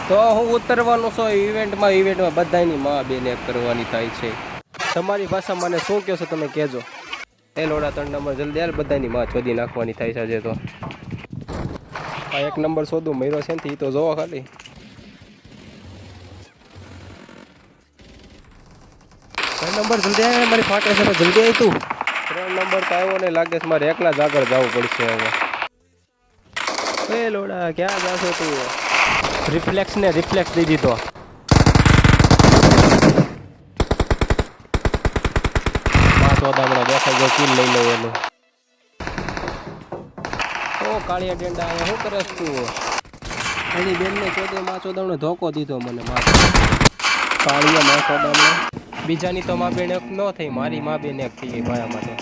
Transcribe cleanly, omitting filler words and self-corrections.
તો હું ઉતરવાનું છું ઇવેન્ટમાં બધાની માં બેન એક કરવાની થાય છે. તમારી ભાષા મને શું કહો છો તમે કહેજો. એ લોડા 3 નંબર જલ્દી યાર બધાની માં ચોદી નાખવાની થાય છે આજે તો. આ 1 નંબર શોધું મર્યો છે ને તો જોવો ખાલી. 3 નંબર જલ્દી આવે મારી ફાટે છે જલ્દી આવી તું. 3 નંબર તો આવ્યો ને લાગે છે મારે એકલા જ આગળ જવું પડશે હવે. એ લોડા ક્યાં જાશો તું? રિફ્લેક્સ દઈ દીધો. ચોદામણો દેખાય જો કિલ લઈ લો એનું. ઓ કાળિયા ડેંડા અહીંયા શું કરે તું? એની બેનને ચોદામણો ધોકો દીધો મને માર. કાળિયા માં ચોદામણો બીજાની તો માં બેન એક ન થઈ, મારી માં બેન એક થઈ ગઈ ભાયા માટે.